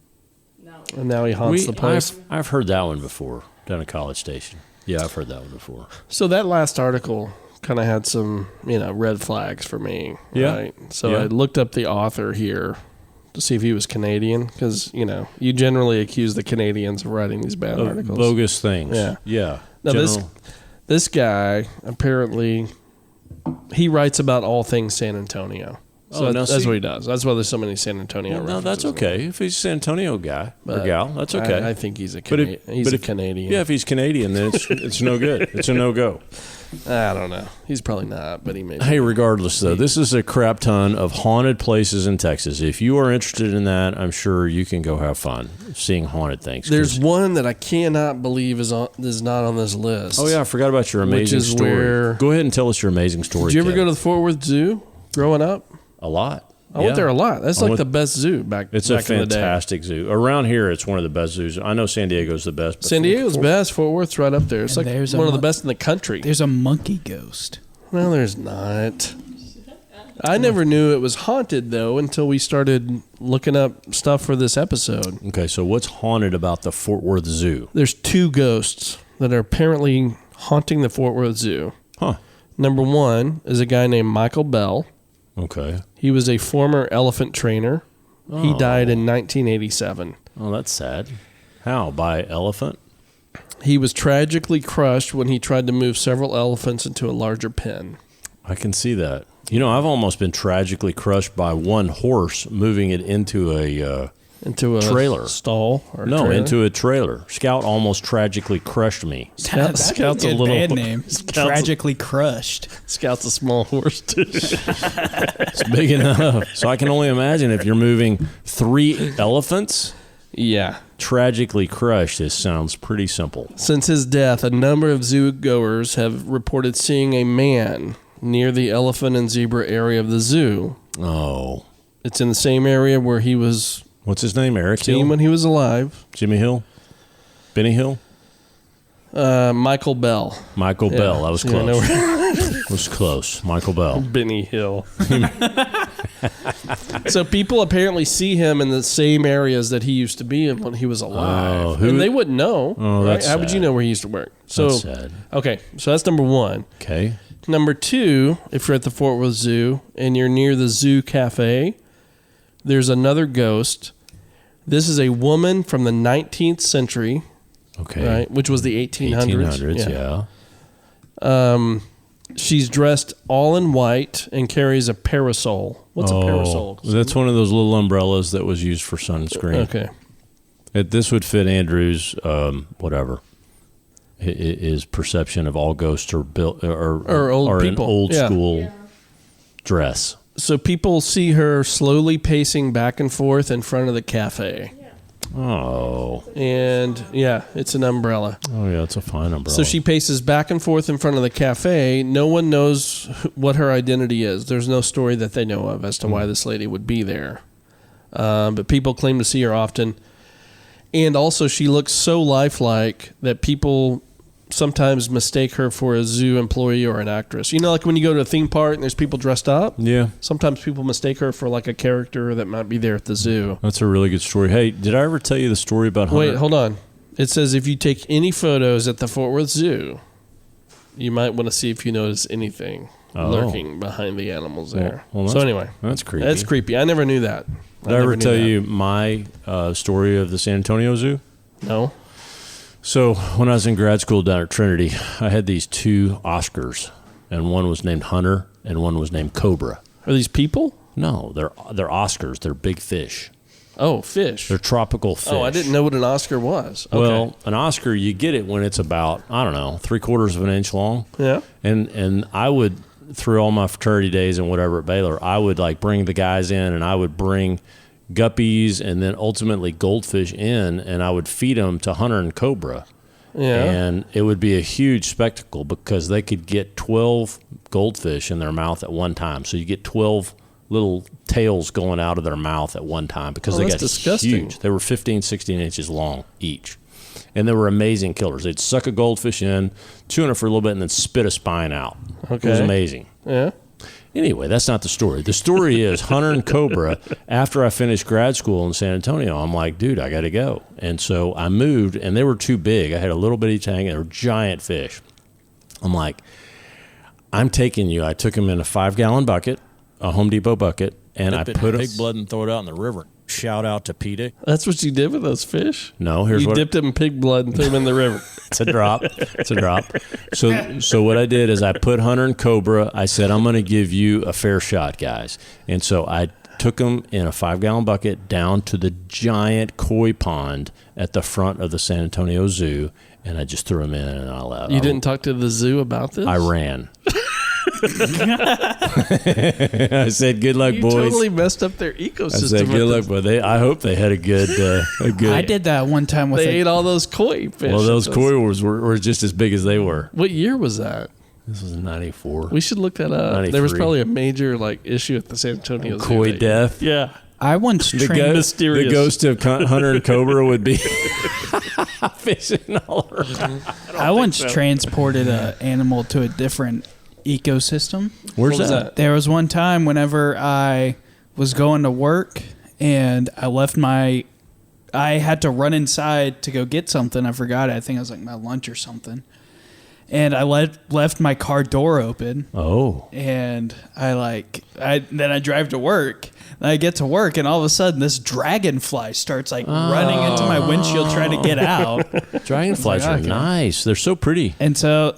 now he haunts the place.
I've heard that one before down at College Station. Yeah, I've heard that one before.
So that last article kind of had some, red flags for me.
Yeah.
Right? So I looked up the author here to see if he was Canadian, because, you generally accuse the Canadians of writing these bad articles.
Bogus things. Yeah.
Now, this guy, apparently, he writes about all things San Antonio. So that's what he does. That's why there's so many San Antonio references.
No, that's okay. If he's a San Antonio guy or gal, that's okay.
I think he's a Canadian.
Yeah, if he's Canadian, then it's no good. It's a no-go.
I don't know. He's probably not, but he may be.
Hey, regardless, though, this is a crap ton of haunted places in Texas. If you are interested in that, I'm sure you can go have fun seeing haunted things.
There's one that I cannot believe is not on this list.
Oh, yeah, I forgot about your amazing story. Go ahead and tell us your amazing story.
Did you ever go to the Fort Worth Zoo growing up?
A lot.
I went there a lot. That's like the best zoo back in the day.
It's a fantastic zoo. Around here, it's one of the best zoos. I know San Diego's the best.
San Diego's best. Fort Worth's right up there. It's like one of the best in the country.
There's a monkey ghost.
Well, there's not. I never knew it was haunted, though, until we started looking up stuff for this episode.
Okay, so what's haunted about the Fort Worth Zoo?
There's 2 ghosts that are apparently haunting the Fort Worth Zoo.
Huh.
Number 1 is a guy named Michael Bell.
Okay.
He was a former elephant trainer. He died in 1987.
Oh, that's sad. How? By elephant?
He was tragically crushed when he tried to move several elephants into a larger pen.
I can see that. You know, I've almost been tragically crushed by one horse moving it into a trailer.
Stall? Or
No, into a trailer. Scout almost tragically crushed me.
Scout's a
Good
little
bad name.
Scout's
Tragically crushed.
Scout's a small horse, too.
It's big enough. So I can only imagine if you're moving 3 elephants,
Yeah.
tragically crushed. This sounds pretty simple.
Since his death, a number of zoo goers have reported seeing a man near the elephant and zebra area of the zoo.
Oh.
It's in the same area where he was
What's his name? Eric
seen
Hill?
when he was alive.
Jimmy Hill? Benny Hill?
Michael Bell.
Michael Bell. I was
Yeah,
close. Was close. Michael Bell.
Benny Hill. So people apparently see him in the same areas that he used to be in when he was alive.
Oh, who-
and they wouldn't know.
Oh,
right?
that's
How would you
sad.
know where he used to work? So,
That's sad.
okay, so that's number 1.
Okay.
Number 2, if you're at the Fort Worth Zoo and you're near the Zoo Cafe, there's another ghost. This is a woman from the 19th century,
Okay.
right, which was the 1800s.
1800s, yeah.
She's dressed all in white and carries a parasol. What's a parasol?
That's one of those little umbrellas that was used for sunscreen.
Okay.
This would fit Andrew's, whatever. His perception of all ghosts are built
Or old
are
people.
an old
Yeah.
school dress.
So people see her slowly pacing back and forth in front of the cafe.
Oh.
And yeah, it's an umbrella.
Oh, yeah, it's a fine umbrella.
So she paces back and forth in front of the cafe. No one knows what her identity is. There's no story that they know of as to why this lady would be there. But people claim to see her often. And also, she looks so lifelike that people sometimes mistake her for a zoo employee or an actress. You know, like when you go to a theme park and there's people dressed up?
Yeah.
Sometimes people mistake her for like a character that might be there at the zoo.
That's a really good story. Hey, did I ever tell you the story about
Wait,
Hunter?
hold on. It says if you take any photos at the Fort Worth Zoo, you might want to see if you notice anything lurking behind the animals there.
Well,
So anyway,
that's creepy.
that's creepy. I never knew that.
Did I ever tell you my story of the San Antonio Zoo?
No.
So when I was in grad school down at Trinity, I had these 2 Oscars, and one was named Hunter, and one was named Cobra.
Are these people?
No, they're Oscars. They're big fish.
Oh, fish.
They're tropical fish.
Oh, I didn't know what an Oscar was. Okay.
Well, an Oscar, you get it when it's about, I don't know, 3/4 of an inch long.
Yeah.
And I would, through all my fraternity days and whatever at Baylor, I would like bring the guys in, and I would bring guppies and then ultimately goldfish in, and I would feed them to Hunter and Cobra.
Yeah.
And it would be a huge spectacle because they could get 12 goldfish in their mouth at one time. So you get 12 little tails going out of their mouth at one time because they
that's
got
disgusting.
huge. They were 15, 16 inches long each. And they were amazing killers. They'd suck a goldfish in, chew on it for a little bit, and then spit a spine out. It was
Okay.
amazing.
Yeah.
Anyway, that's not the story. The story is Hunter and Cobra, after I finished grad school in San Antonio, I'm like, dude, I got to go. And so I moved, and they were too big. I had a little bitty tank, and they were giant fish. I'm like, I'm taking you. I took them in a 5-gallon bucket, a Home Depot bucket, and I
Dip it
put
in
them.
pig blood and throw it out in the river. Shout out to Peter.
That's what you did with those fish?
No, here's
You
what
dipped them in pig blood and threw them in the river.
It's a drop. It's a drop. So what I did is I put Hunter and Cobra. I said, I'm going to give you a fair shot, guys. And so I took them in a 5-gallon bucket down to the giant koi pond at the front of the San Antonio Zoo, and I just threw them in and I left.
You didn't talk to the zoo about this?
I ran. I said, "Good luck,
You
boys."
totally messed up their
I
ecosystem.
said, "Good luck,
with
boy." I hope they had a good.
I did that one time with
They
a,
ate all those koi fish.
Well, those koi were just as big as they were.
What year was that?
This was '94.
We should look that up. There was
93.
probably a major issue at the San Antonio Zoo.
Koi
that-
death.
Yeah.
I once
The,
trained.
Mysterious.
the ghost of Hunter and Cobra would be fishing all around.
I once transported an animal to a different ecosystem.
Where's
What was
that?
that?
There was one time whenever I was going to work and I had to run inside to go get something. I forgot it. I think it was like my lunch or something. And I left my car door open.
Oh.
And then I drive to work. And I get to work, and all of a sudden, this dragonfly starts running into my windshield trying to get out.
Dragonflies are
Okay.
nice. They're so pretty.
And so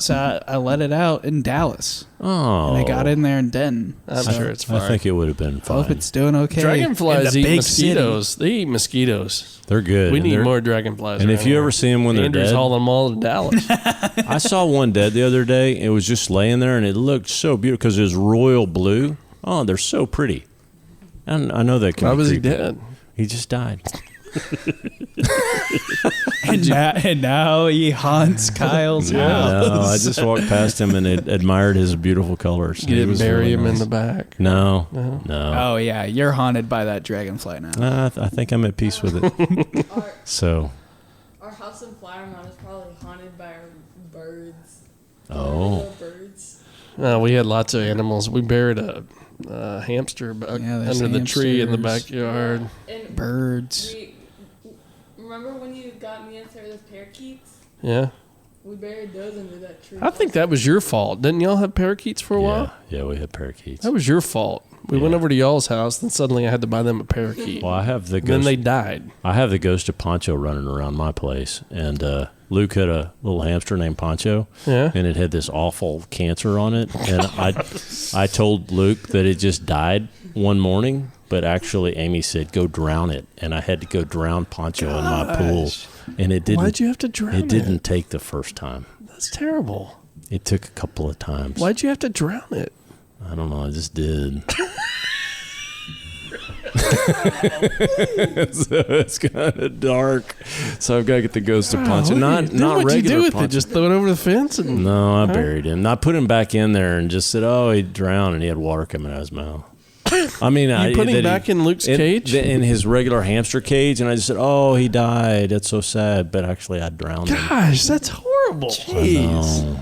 I let it out in Dallas.
Oh.
And I got in there in Denton.
I'm
So
sure it's fine.
I think it would have been
I
fine.
hope it's doing okay.
Dragonflies
In
eat
the big
mosquitoes. They eat mosquitoes.
They're good.
We
and
need
they're-
more dragonflies.
And if
around
you
here.
ever see them when they're
Andrew's
dead,
hauling them all to Dallas.
I saw one dead the other day. It was just laying there, and it looked so beautiful because it was royal blue. Oh, they're so pretty. And I know that can
Why
be
was he
creepy.
dead?
He just died.
And now he haunts Kyle's house.
No, I just walked past him and admired his beautiful colors.
You
It
didn't
was
bury
really
him in
nice.
the back.
No,
No.
no.
Oh, yeah. You're haunted by that dragonfly now.
I think I'm at peace with it.
Our,
So,
our house in Flowermount is probably haunted by our birds.
oh,
Little birds.
We had lots of animals. We buried a hamster
Yeah, there's
under the tree in the
hamsters.
backyard.
And
Birds.
we remember when you got me and Sarah those parakeets?
Yeah.
We buried those under that tree.
I think that was your fault. Didn't y'all have parakeets for a while?
yeah, we had parakeets.
That was your fault. We went
Yeah.
over to y'all's house, then suddenly I had to buy them a parakeet.
Well, I have the
Then
ghost.
they died.
I have the ghost of Poncho running around my place, and Luke had a little hamster named Poncho,
Yeah.
and it had this awful cancer on it. And I told Luke that it just died one morning, but actually Amy said go drown it, and I had to go drown Poncho in my pool, and it didn't.
Why'd you have to drown it?
It didn't take the first time.
That's terrible.
It took a couple of times.
Why'd you have to drown it?
I don't know. I just did. So it's kind of dark. So I've got to get the ghost of Poncho. Not
Then
not
what'd you
regular
do with
Poncho.
it? Just throw it over the fence and
No, I buried him. I put him back in there and just said, "Oh, he drowned," and he had water coming out of his mouth. I mean,
You put him back in Luke's cage?
in his regular hamster cage, and I just said, "Oh, he died. That's so sad." But actually, I drowned him.
Gosh, that's horrible.
I know.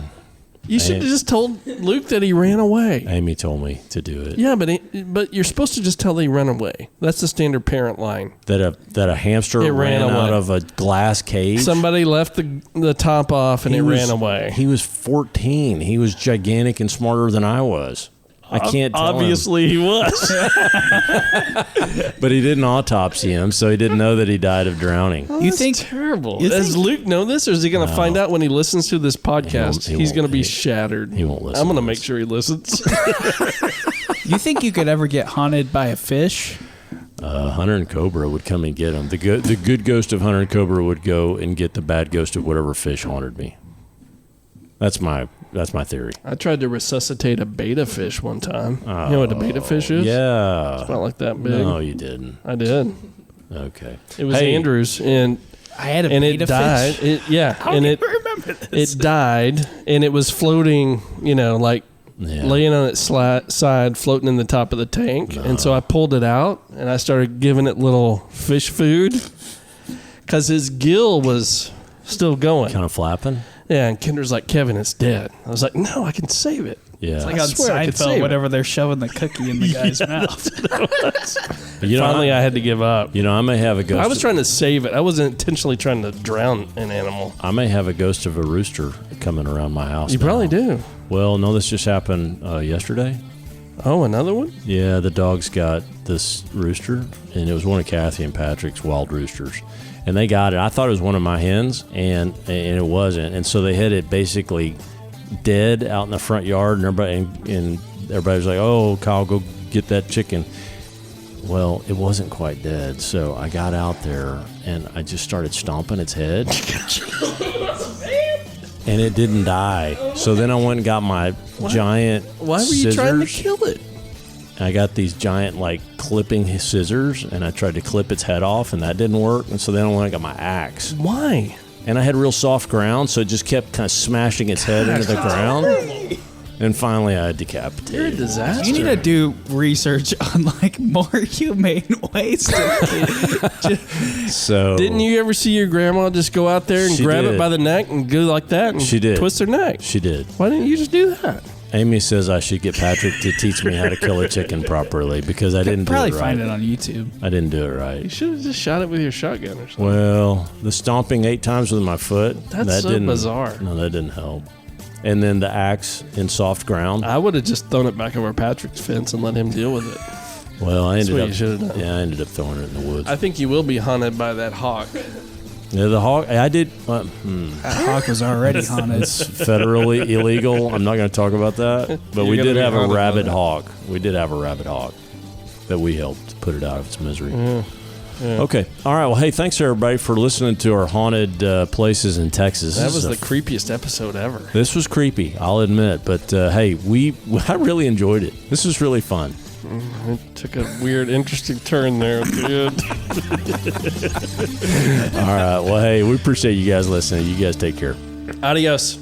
You should have just told Luke that he ran away.
Amy told me to do it.
Yeah, but you're supposed to just tell that he ran away. That's the standard parent line.
That a hamster
It ran
ran out
away.
of a glass cage.
Somebody left the top off and
He
it
was-
ran away.
He was 14. He was gigantic and smarter than I was. I can't tell him.
Obviously, he was.
But he didn't autopsy him, so he didn't know that he died of drowning.
You think
terrible?
you
Does
think-
Luke know this, or is he going to find out when he listens to this podcast?
he
He's
won't.
going to be
He-
shattered.
he won't listen
I'm going
to
to make
this.
sure he listens.
you think you could ever get haunted by a fish?
Hunter and Cobra would come and get him. The good ghost of Hunter and Cobra would go and get the bad ghost of whatever fish haunted me. That's my theory.
I tried to resuscitate a beta fish one time. You know what a beta fish is?
Yeah.
It's not like that big.
No, you didn't.
I did.
Okay.
It was
Hey,
Andrews, and
I had a
and
beta
it died.
fish.
And it
remember this.
it died, and it was floating. Like
Yeah.
laying on its side, floating in the top of the tank. And so I pulled it out, and I started giving it little fish food because his gill was still going.
Kind of flapping.
Yeah, and Kendra's like, Kevin, it's dead. I was like, no, I can save it.
Yeah.
It's like
I
on
swear I could save
Seinfeld,
it.
whenever they're shoving the cookie in the guy's mouth.
Finally, I had to give up.
I may have a ghost.
I was trying to save it. I wasn't intentionally trying to drown an animal.
I may have a ghost of a rooster coming around my house.
You
now.
probably do.
Well, no, this just happened yesterday.
Oh, another one?
Yeah, the dogs got this rooster, and it was one of Kathy and Patrick's wild roosters. And they got it. I thought it was one of my hens, and it wasn't. And so they had it basically dead out in the front yard, and everybody was like, "Oh, Kyle, go get that chicken." Well, it wasn't quite dead, so I got out there and I just started stomping its head, and it didn't die. So then I went and got my giant
Why were you trying to
scissors.
kill it?
I got these giant clipping scissors, and I tried to clip its head off, and that didn't work. And so then I went and got my axe,
Why?
and I had real soft ground, so it just kept kind of smashing its head into the ground. And finally, I decapitated.
You're a
it.
disaster.
You need to do research on more humane ways to
So
Didn't you ever see your grandma just go out there and
She
grab
did.
it by the neck and go like that and
She did.
twist her neck?
She did.
Why didn't you just do that?
Amy says I should get Patrick to teach me how to kill a chicken properly because I didn't do
Probably
it right.
find it on YouTube.
I didn't do it
You
right.
should have just shot it with your shotgun or something.
Well, the stomping 8 times with my foot.
That's
that
so
didn't,
bizarre.
No, that didn't help. And then the axe in soft ground.
I would have just thrown it back over Patrick's fence and let him deal with it.
Well, I
That's
ended
what
up.
you should have done.
Yeah, I ended up throwing it in the woods.
I think you will be hunted by that hawk.
Yeah, the hawk. I did.
That hawk was already haunted.
It's federally illegal. I'm not going to talk about that. But we
You're gonna
did
be
have a
haunted by
rabid
that.
hawk. We did have a rabid hawk that we helped put it out of its misery. Okay. All right. Well, hey, thanks everybody for listening to our haunted places in Texas.
That
This
was
is
the creepiest episode ever.
This was creepy, I'll admit. But hey, I really enjoyed it. This was really fun.
It took a weird, interesting turn there, dude.
All right. Well, hey, we appreciate you guys listening. You guys take care.
Adios.